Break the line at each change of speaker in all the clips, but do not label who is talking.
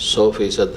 100%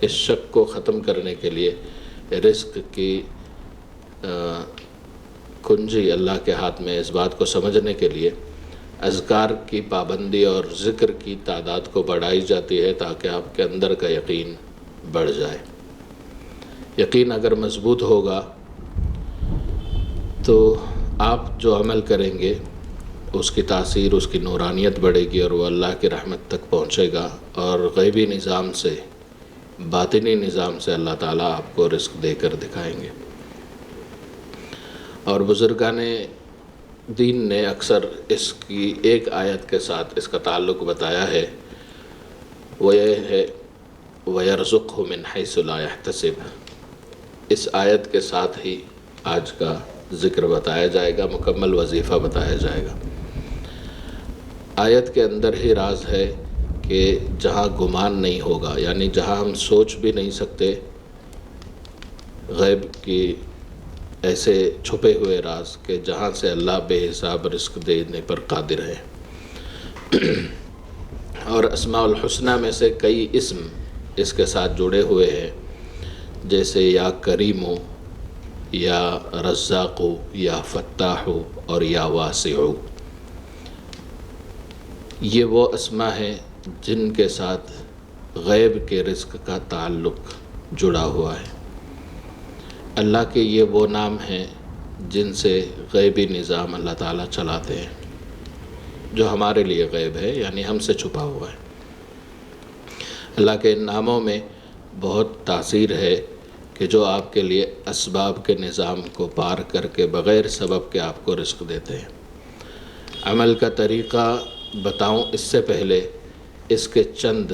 اس شک کو ختم کرنے کے لیے رزق کی کنجی اللہ کے ہاتھ میں، اس بات کو سمجھنے کے لیے اذکار کی پابندی اور ذکر کی تعداد کو بڑھائی جاتی ہے تاکہ آپ کے اندر کا یقین بڑھ جائے۔ یقین اگر مضبوط ہوگا تو آپ جو عمل کریں گے اس کی تاثیر، اس کی نورانیت بڑھے گی اور وہ اللہ کی رحمت تک پہنچے گا، اور غیبی نظام سے، باطنی نظام سے اللہ تعالیٰ آپ کو رزق دے کر دکھائیں گے۔ اور بزرگان دین نے اکثر اس کی ایک آیت کے ساتھ اس کا تعلق بتایا ہے، وہ یہ ہے وَيَرْزُقْهُ مِنْ حَيْثُ لَا يَحْتَسِبُ۔ اس آیت کے ساتھ ہی آج کا ذکر بتایا جائے گا، مکمل وظیفہ بتایا جائے گا۔ آیت کے اندر ہی راز ہے کہ جہاں گمان نہیں ہوگا، یعنی جہاں ہم سوچ بھی نہیں سکتے، غیب کی ایسے چھپے ہوئے راز کہ جہاں سے اللہ بے حساب رزق دینے پر قادر ہے۔ اور اسماء الحسنہ میں سے کئی اسم اس کے ساتھ جڑے ہوئے ہیں، جیسے یا کریم، یا رزاق، یا فتاح اور یا واسع۔ یہ وہ اسماء ہیں جن کے ساتھ غیب کے رزق کا تعلق جڑا ہوا ہے۔ اللہ کے یہ وہ نام ہیں جن سے غیبی نظام اللہ تعالیٰ چلاتے ہیں، جو ہمارے لیے غیب ہے، یعنی ہم سے چھپا ہوا ہے۔ اللہ کے ان ناموں میں بہت تاثیر ہے کہ جو آپ کے لیے اسباب کے نظام کو پار کر کے بغیر سبب کے آپ کو رزق دیتے ہیں۔ عمل کا طریقہ بتاؤں اس سے پہلے اس کے چند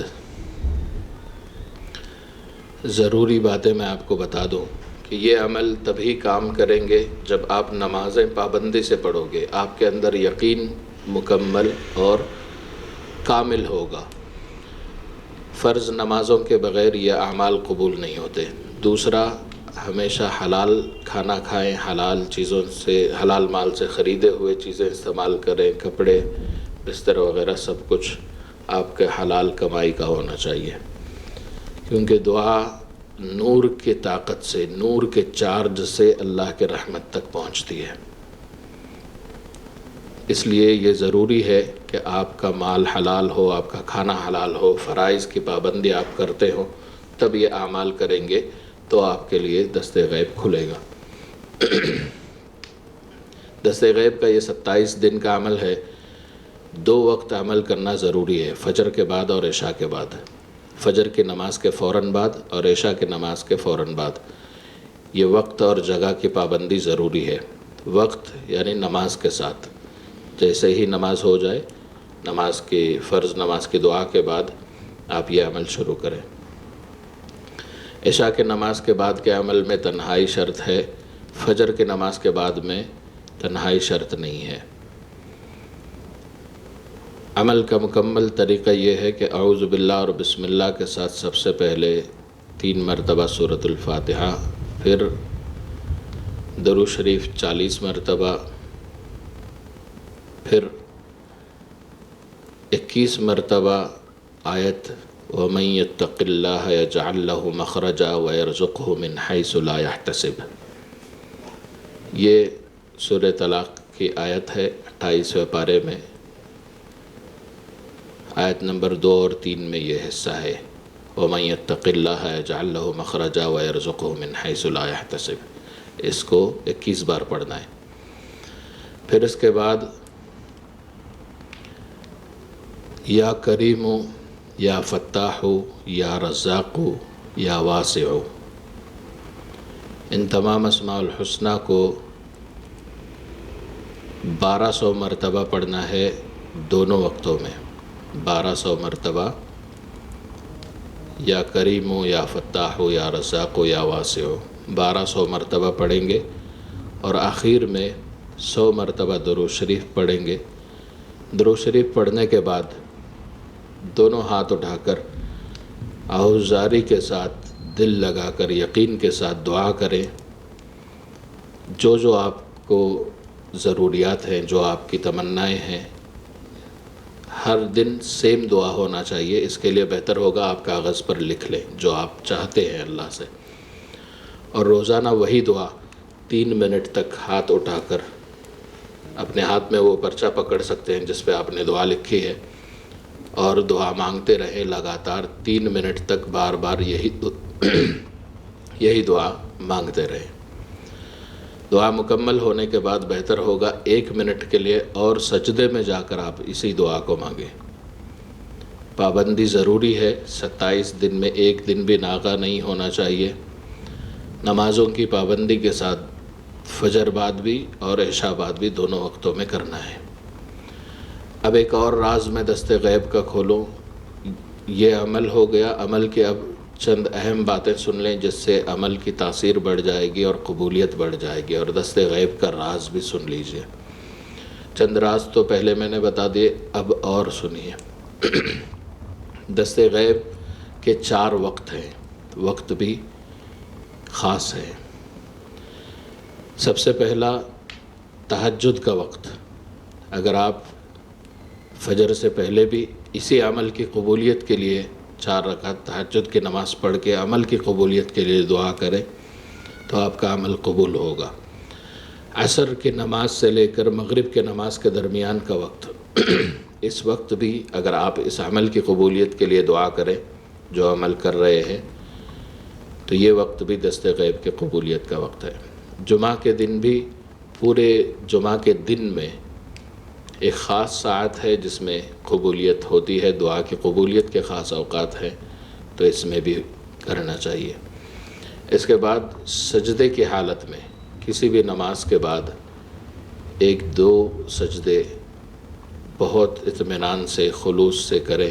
ضروری باتیں میں آپ کو بتا دوں کہ یہ عمل تبھی کام کریں گے جب آپ نمازیں پابندی سے پڑھو گے، آپ کے اندر یقین مکمل اور کامل ہوگا۔ فرض نمازوں کے بغیر یہ اعمال قبول نہیں ہوتے۔ دوسرا، ہمیشہ حلال کھانا کھائیں، حلال چیزوں سے، حلال مال سے خریدے ہوئے چیزیں استعمال کریں، کپڑے، بستر وغیرہ سب کچھ آپ کے حلال کمائی کا ہونا چاہیے، کیونکہ دعا نور کی طاقت سے، نور کے چارج سے اللہ کے رحمت تک پہنچتی ہے۔ اس لیے یہ ضروری ہے کہ آپ کا مال حلال ہو، آپ کا کھانا حلال ہو، فرائض کی پابندی آپ کرتے ہو، تب یہ اعمال کریں گے تو آپ کے لیے دست غیب کھلے گا۔ دست غیب کا یہ 27 دن کا عمل ہے۔ 2 وقت عمل کرنا ضروری ہے، فجر کے بعد اور عشاء کے بعد۔ فجر کی نماز کے فوراً بعد اور عشاء کی نماز کے فوراً بعد۔ یہ وقت اور جگہ کی پابندی ضروری ہے۔ وقت یعنی نماز کے ساتھ، جیسے ہی نماز ہو جائے، نماز کی فرض نماز کی دعا کے بعد آپ یہ عمل شروع کریں۔ عشاء کی نماز کے بعد کے عمل میں تنہائی شرط ہے، فجر کی نماز کے بعد میں تنہائی شرط نہیں ہے۔ عمل کا مکمل طریقہ یہ ہے کہ اعوذ باللہ اور بسم اللہ کے ساتھ سب سے پہلے 3 مرتبہ سورۃ الفاتحہ، پھر درود شریف 40 مرتبہ، پھر 21 مرتبہ آیت وَمَن يَتَّقِ اللَّهَ يَجْعَل لَّهُ مَخْرَجًا وَيَرْزُقْهُ مِنْ حَيْثُ لَا يَحْتَسِبُ۔ یہ سورہ طلاق کی آیت ہے 28ویں پارے میں، آیت نمبر 2 اور 3 میں یہ حصہ ہے، وَمَن يَتَّقِ اللَّهَ يَجْعَل لَّهُ مَخْرَجًا وَيَرْزُقْهُ مِنْ حَيْثُ لَا يَحْتَسِبُ۔ اس کو 21 بار پڑھنا ہے۔ پھر اس کے بعد یا کریم، یا فتاح، یا رزاق، یا واسع، ان تمام اسماء الحسنہ کو 1200 مرتبہ پڑھنا ہے دونوں وقتوں میں۔ 1200 مرتبہ یا کریم، یا فتاح، یا رزاق، یا واسع 1200 مرتبہ پڑھیں گے، اور آخر میں 100 مرتبہ درود شریف پڑھیں گے۔ درود شریف پڑھنے کے بعد دونوں ہاتھ اٹھا کر آہوزاری کے ساتھ، دل لگا کر، یقین کے ساتھ دعا کریں۔ جو آپ کو ضروریات ہیں، جو آپ کی تمنائیں ہیں، ہر دن سیم دعا ہونا چاہیے. اس کے لیے بہتر ہوگا آپ کاغذ پر لکھ لیں جو آپ چاہتے ہیں اللہ سے، اور روزانہ وہی دعا 3 منٹ تک ہاتھ اٹھا کر اپنے ہاتھ میں وہ پرچہ پکڑ سکتے ہیں جس پہ آپ نے دعا لکھی ہے، اور دعا مانگتے رہیں لگاتار 3 منٹ تک، بار بار یہی دعا مانگتے رہیں. دعا مکمل ہونے کے بعد بہتر ہوگا 1 منٹ کے لیے اور سجدے میں جا کر آپ اسی دعا کو مانگیں. پابندی ضروری ہے، 27 دن میں 1 دن بھی ناغہ نہیں ہونا چاہیے. نمازوں کی پابندی کے ساتھ فجر بعد بھی اور عشاء بعد بھی دونوں وقتوں میں کرنا ہے. اب ایک اور راز میں دست غیب کا کھولوں. یہ عمل ہو گیا، عمل کے اب چند اہم باتیں سن لیں جس سے عمل کی تاثیر بڑھ جائے گی اور قبولیت بڑھ جائے گی، اور دست غیب کا راز بھی سن لیجئے. چند راز تو پہلے میں نے بتا دیے، اب اور سنیے. دست غیب کے 4 وقت ہیں، وقت بھی خاص ہے. سب سے پہلا تہجد کا وقت. اگر آپ فجر سے پہلے بھی اسی عمل کی قبولیت کے لیے 4 رکعت تہجد کی نماز پڑھ کے عمل کی قبولیت کے لیے دعا کریں تو آپ کا عمل قبول ہوگا. عصر کی نماز سے لے کر مغرب کے نماز کے درمیان کا وقت، اس وقت بھی اگر آپ اس عمل کی قبولیت کے لیے دعا کریں جو عمل کر رہے ہیں تو یہ وقت بھی دست غیب کی قبولیت کا وقت ہے. جمعہ کے دن بھی پورے جمعہ کے دن میں ایک خاص ساعت ہے جس میں قبولیت ہوتی ہے، دعا کی قبولیت کے خاص اوقات ہیں، تو اس میں بھی کرنا چاہیے. اس کے بعد سجدے کی حالت میں کسی بھی نماز کے بعد 1-2 سجدے بہت اطمینان سے خلوص سے کریں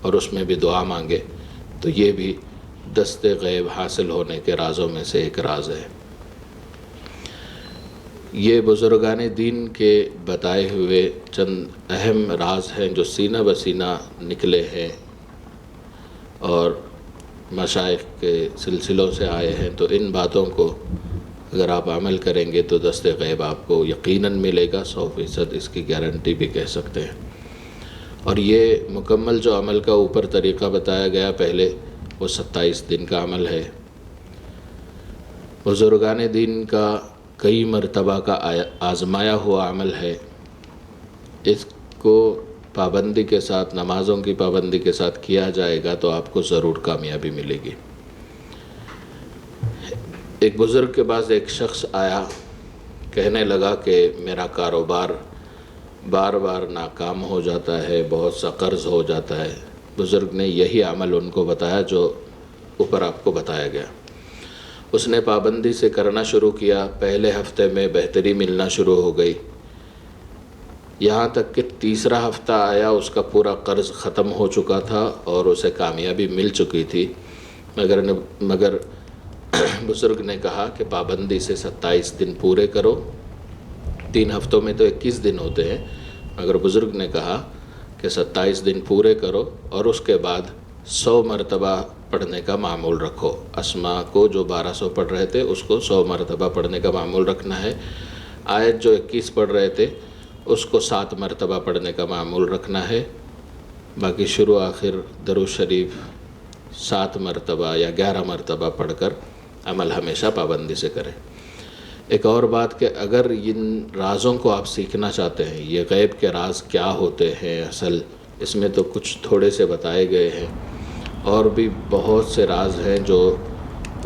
اور اس میں بھی دعا مانگے، تو یہ بھی دست غیب حاصل ہونے کے رازوں میں سے ایک راز ہے. یہ بزرگان دین کے بتائے ہوئے چند اہم راز ہیں جو سینہ بسینہ نکلے ہیں اور مشائخ کے سلسلوں سے آئے ہیں. تو ان باتوں کو اگر آپ عمل کریں گے تو دست غیب آپ کو یقیناً ملے گا، 100% اس کی گارنٹی بھی کہہ سکتے ہیں. اور یہ مکمل جو عمل کا اوپر طریقہ بتایا گیا پہلے، وہ 27 دن کا عمل ہے. بزرگان دین کا کئی مرتبہ کا آزمایا ہوا عمل ہے. اس کو پابندی کے ساتھ، نمازوں کی پابندی کے ساتھ کیا جائے گا تو آپ کو ضرور کامیابی ملے گی. ایک بزرگ کے پاس ایک شخص آیا، کہنے لگا کہ میرا کاروبار بار بار ناکام ہو جاتا ہے، بہت سا قرض ہو جاتا ہے. بزرگ نے یہی عمل ان کو بتایا جو اوپر آپ کو بتایا گیا. اس نے پابندی سے کرنا شروع کیا. پہلے ہفتے میں بہتری ملنا شروع ہو گئی، یہاں تک کہ تیسرا ہفتہ آیا اس کا پورا قرض ختم ہو چکا تھا اور اسے کامیابی مل چکی تھی. مگر بزرگ نے کہا کہ پابندی سے 27 دن پورے کرو. 3 ہفتوں میں تو 21 دن ہوتے ہیں، مگر بزرگ نے کہا کہ 27 دن پورے کرو اور اس کے بعد 100 مرتبہ پڑھنے کا معمول رکھو. اسماء کو جو 1200 پڑھ رہے تھے اس کو 100 مرتبہ پڑھنے کا معمول رکھنا ہے. آیت جو 21 پڑھ رہے تھے اس کو 7 مرتبہ پڑھنے کا معمول رکھنا ہے. باقی شروع آخر درود شریف 7 مرتبہ یا 11 مرتبہ پڑھ کر عمل ہمیشہ پابندی سے کریں. ایک اور بات کہ اگر ان رازوں کو آپ سیکھنا چاہتے ہیں، یہ غیب کے راز کیا ہوتے ہیں اصل، اس میں تو کچھ تھوڑے سے بتائے گئے ہیں، اور بھی بہت سے راز ہیں جو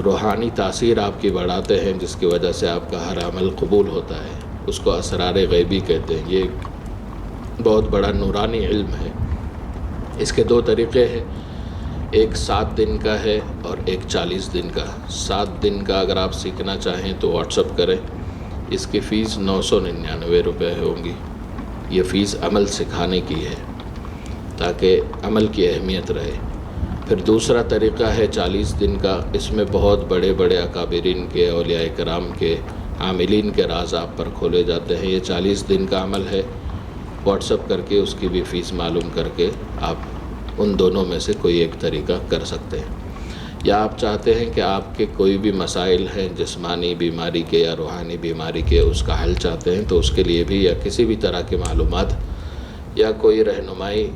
روحانی تاثیر آپ کی بڑھاتے ہیں جس کی وجہ سے آپ کا ہر عمل قبول ہوتا ہے. اس کو اسرار غیبی کہتے ہیں. یہ ایک بہت بڑا نورانی علم ہے. اس کے 2 طریقے ہیں، ایک 7 دن کا ہے اور ایک 40 دن کا. 7 دن کا اگر آپ سیکھنا چاہیں تو واٹس اپ کریں. اس کی فیس 999 روپے ہوں گی. یہ فیس عمل سکھانے کی ہے تاکہ عمل کی اہمیت رہے. پھر دوسرا طریقہ ہے 40 دن کا. اس میں بہت بڑے بڑے اکابرین کے، اولیاء کرام کے، عاملین کے راز آپ پر کھولے جاتے ہیں. یہ 40 دن کا عمل ہے. واٹس اپ کر کے اس کی بھی فیس معلوم کر کے آپ ان دونوں میں سے کوئی ایک طریقہ کر سکتے ہیں. یا آپ چاہتے ہیں کہ آپ کے کوئی بھی مسائل ہیں جسمانی بیماری کے یا روحانی بیماری کے، اس کا حل چاہتے ہیں تو اس کے لیے بھی، یا کسی بھی طرح کی معلومات یا کوئی رہنمائی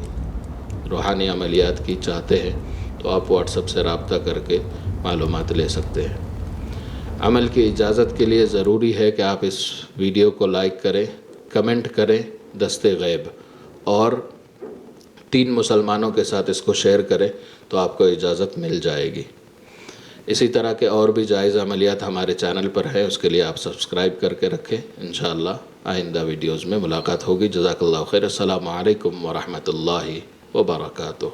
روحانی عملیات کی چاہتے ہیں تو آپ واٹس ایپ سے رابطہ کر کے معلومات لے سکتے ہیں۔ عمل کی اجازت کے لیے ضروری ہے کہ آپ اس ویڈیو کو لائک کریں، کمنٹ کریں دست غیب، اور 3 مسلمانوں کے ساتھ اس کو شیئر کریں تو آپ کو اجازت مل جائے گی۔ اسی طرح کے اور بھی جائز عملیات ہمارے چینل پر ہیں، اس کے لیے آپ سبسکرائب کر کے رکھیں۔ انشاءاللہ آئندہ ویڈیوز میں ملاقات ہوگی۔ جزاک اللہ خیر۔ السلام علیکم ورحمۃ اللہ وبرکاتہ۔